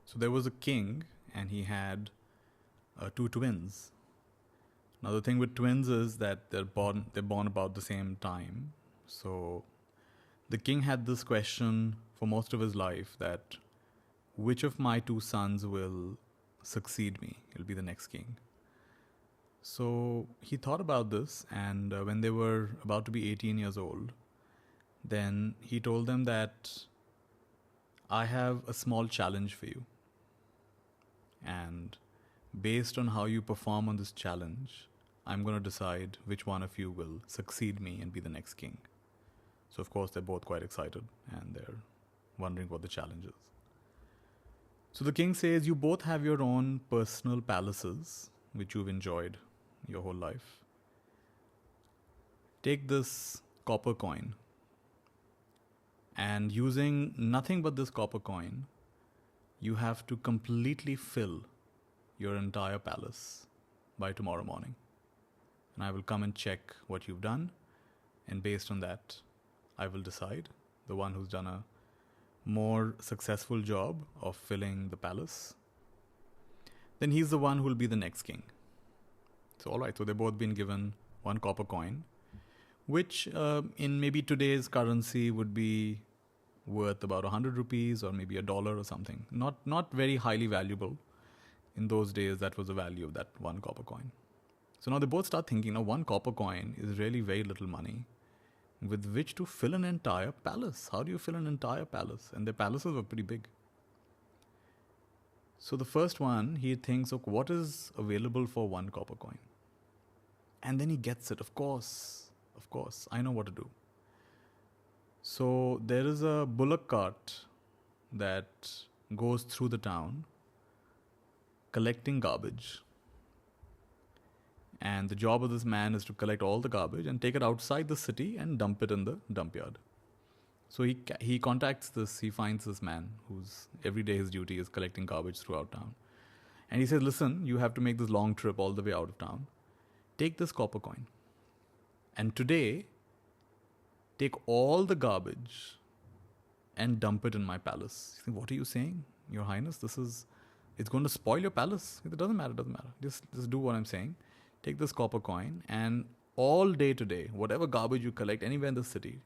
So there was a king, and he had two twins. Now the thing with twins is that they're born about the same time. So the king had this question for most of his life, that which of my two sons will succeed me? He'll be the next king. So he thought about this, and when they were about to be 18 years old, then he told them that I have a small challenge for you. And based on how you perform on this challenge, I'm going to decide which one of you will succeed me and be the next king. So, of course, they're both quite excited and they're wondering what the challenge is. So the king says, you both have your own personal palaces, which you've enjoyed your whole life. Take this copper coin, and using nothing but this copper coin, you have to completely fill your entire palace by tomorrow morning. And I will come and check what you've done, and based on that, I will decide the one who's done a more successful job of filling the palace, then he's the one who will be the next king. So, all right, so they've both been given one copper coin, which in maybe today's currency would be worth about 100 rupees or maybe $1 or something. Not very highly valuable. In those days, that was the value of that one copper coin. So now they both start thinking, now one copper coin is really very little money with which to fill an entire palace. How do you fill an entire palace? And their palaces were pretty big. So the first one, he thinks, okay, what is available for one copper coin? And then he gets it. Of course, I know what to do. So there is a bullock cart that goes through the town collecting garbage. And the job of this man is to collect all the garbage and take it outside the city and dump it in the dump yard. So he contacts he finds this man whose every day his duty is collecting garbage throughout town. And he says, listen, you have to make this long trip all the way out of town. Take this copper coin. And today, take all the garbage and dump it in my palace. You think, what are you saying, Your Highness? It's going to spoil your palace. It doesn't matter. Just do what I'm saying. Take this copper coin, and all day today, whatever garbage you collect anywhere in the city,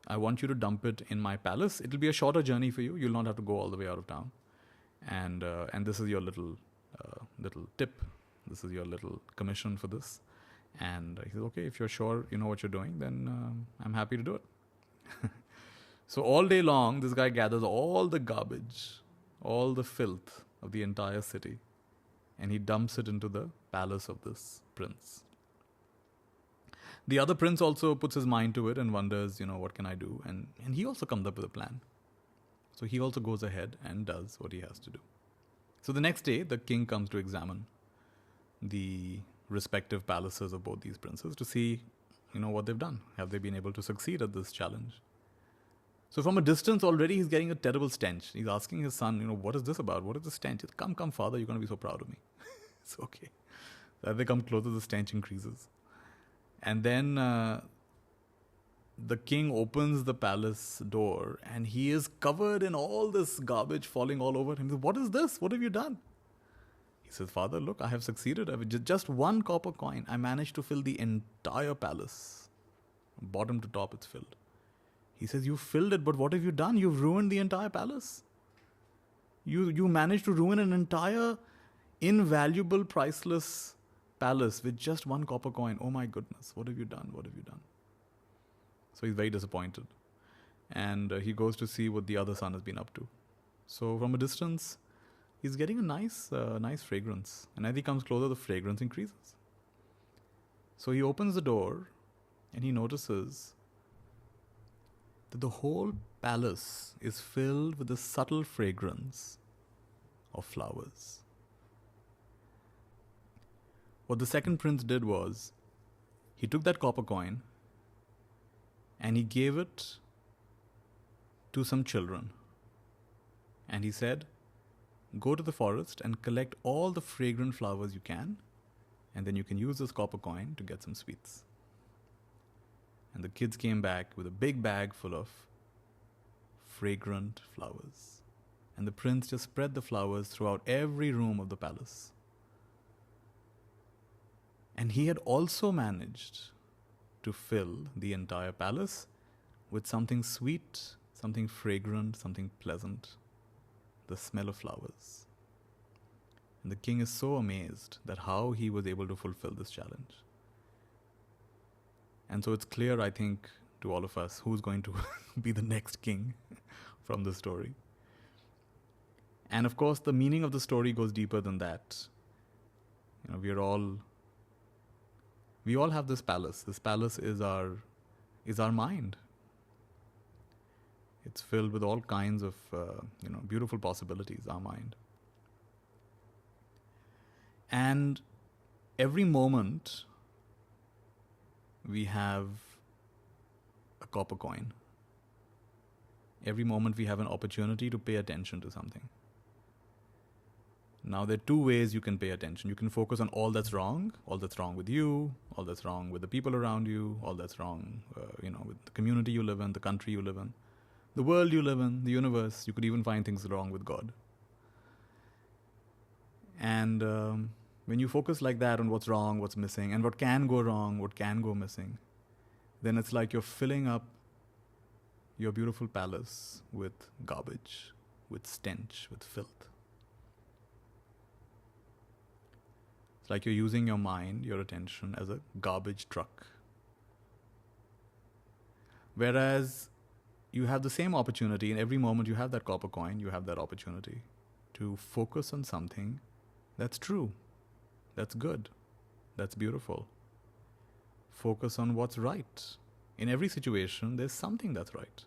I want you to dump it in my palace. It'll be a shorter journey for you. You'll not have to go all the way out of town. And this is your little tip. This is your little commission for this. And he says, okay, if you're sure you know what you're doing, then I'm happy to do it. So all day long, this guy gathers all the garbage, all the filth of the entire city, and he dumps it into the palace of this prince. The other prince also puts his mind to it and wonders, what can I do? And he also comes up with a plan. So he also goes ahead and does what he has to do. So the next day, the king comes to examine the respective palaces of both these princes to see, what they've done. Have they been able to succeed at this challenge? So from a distance already, he's getting a terrible stench. He's asking his son, what is this about? What is the stench? Says, come, father, you're going to be so proud of me. It's okay. As they come closer, the stench increases. And then the king opens the palace door, and he is covered in all this garbage falling all over him. He says, what is this? What have you done? He says, Father, look, I have succeeded. Just one copper coin. I managed to fill the entire palace. Bottom to top, it's filled. He says, you filled it, but what have you done? You've ruined the entire palace. You managed to ruin an entire invaluable, priceless palace with just one copper coin. Oh my goodness, what have you done? What have you done? So he's very disappointed. And he goes to see what the other son has been up to. So from a distance, he's getting a nice fragrance. And as he comes closer, the fragrance increases. So he opens the door and he notices that the whole palace is filled with the subtle fragrance of flowers. What the second prince did was, he took that copper coin and he gave it to some children. And he said, go to the forest and collect all the fragrant flowers you can, and then you can use this copper coin to get some sweets. And the kids came back with a big bag full of fragrant flowers. And the prince just spread the flowers throughout every room of the palace. And he had also managed to fill the entire palace with something sweet, something fragrant, something pleasant, the smell of flowers. And the king is so amazed that how he was able to fulfill this challenge. And so it's clear, I think, to all of us who's going to be the next king from the story. And of course, the meaning of the story goes deeper than that. You know, we all have this palace. This palace is our mind. It's filled with all kinds of beautiful possibilities, our mind. And every moment we have a copper coin. Every moment we have an opportunity to pay attention to something. Now, there are two ways you can pay attention. You can focus on all that's wrong with you, all that's wrong with the people around you, all that's wrong, with the community you live in, the country you live in, the world you live in, the universe. You could even find things wrong with God. And when you focus like that on what's wrong, what's missing, and what can go wrong, what can go missing, then it's like you're filling up your beautiful palace with garbage, with stench, with filth. It's like you're using your mind, your attention, as a garbage truck. Whereas you have the same opportunity, in every moment you have that copper coin, you have that opportunity to focus on something that's true, that's good, that's beautiful. Focus on what's right. In every situation, there's something that's right.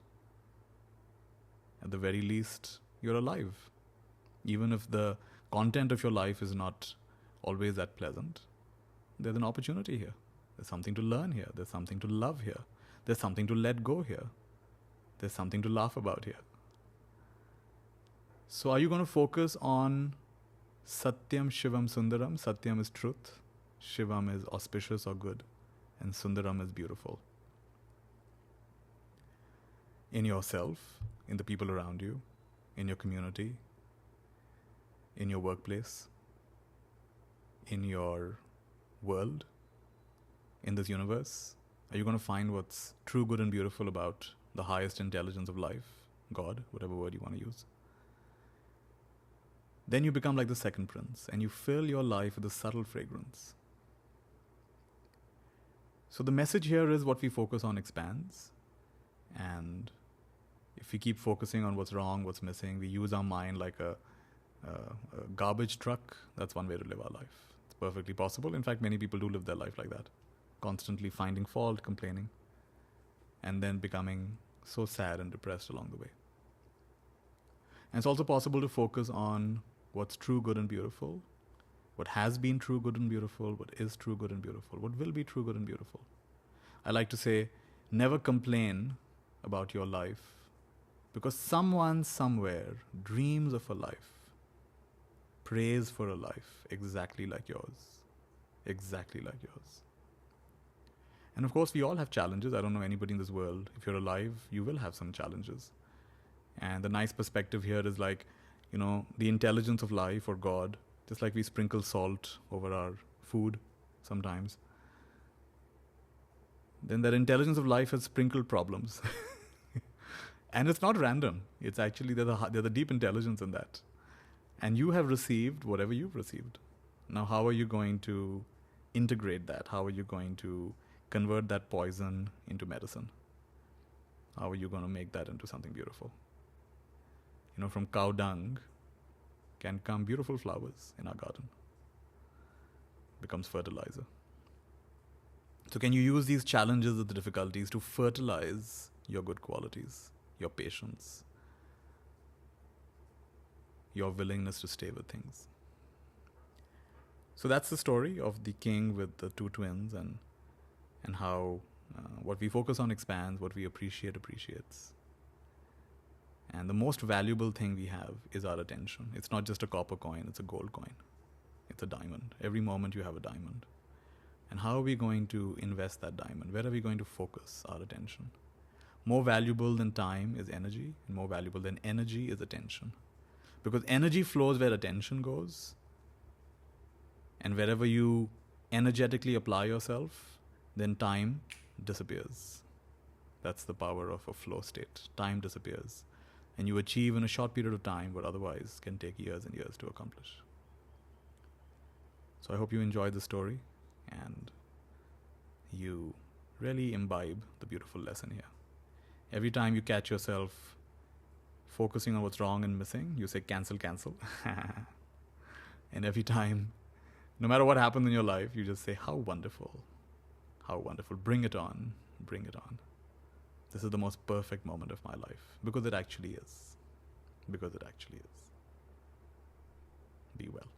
At the very least, you're alive. Even if the content of your life is not always that pleasant, there's an opportunity here. There's something to learn here. There's something to love here. There's something to let go here. There's something to laugh about here. So are you going to focus on Satyam, Shivam, Sundaram? Satyam is truth. Shivam is auspicious or good. And Sundaram is beautiful. In yourself, in the people around you, in your community, in your workplace, in your world, in this universe? Are you going to find what's true, good, and beautiful about the highest intelligence of life, God, whatever word you want to use? Then you become like the second prince, and you fill your life with a subtle fragrance. So the message here is what we focus on expands. And if we keep focusing on what's wrong, what's missing, we use our mind like a garbage truck, that's one way to live our life. It's perfectly possible. In fact, many people do live their life like that, constantly finding fault, complaining, and then becoming so sad and depressed along the way. And it's also possible to focus on what's true, good, and beautiful, what has been true, good, and beautiful, what is true, good, and beautiful, what will be true, good, and beautiful. I like to say, never complain about your life, because someone somewhere dreams of a life, prays for a life exactly like yours. Exactly like yours. And of course, we all have challenges. I don't know anybody in this world. If you're alive, you will have some challenges. And the nice perspective here is like, the intelligence of life or God, just like we sprinkle salt over our food sometimes, then that intelligence of life has sprinkled problems. And it's not random. It's actually, there's a deep intelligence in that. And you have received whatever you've received. Now, how are you going to integrate that? How are you going to convert that poison into medicine? How are you going to make that into something beautiful? From cow dung can come beautiful flowers in our garden. Becomes fertilizer. So can you use these challenges and the difficulties to fertilize your good qualities, your patience, your willingness to stay with things? So that's the story of the king with the two twins, and how what we focus on expands, what we appreciate appreciates. And the most valuable thing we have is our attention. It's not just a copper coin, it's a gold coin. It's a diamond. Every moment you have a diamond. And how are we going to invest that diamond? Where are we going to focus our attention? More valuable than time is energy, and more valuable than energy is attention. Because energy flows where attention goes. And wherever you energetically apply yourself, then time disappears. That's the power of a flow state. Time disappears. And you achieve in a short period of time what otherwise can take years and years to accomplish. So I hope you enjoyed the story and you really imbibe the beautiful lesson here. Every time you catch yourself focusing on what's wrong and missing, you say cancel, cancel. And every time, no matter what happens in your life, you just say, how wonderful, how wonderful. Bring it on, bring it on. This is the most perfect moment of my life, because it actually is. Because it actually is. Be well.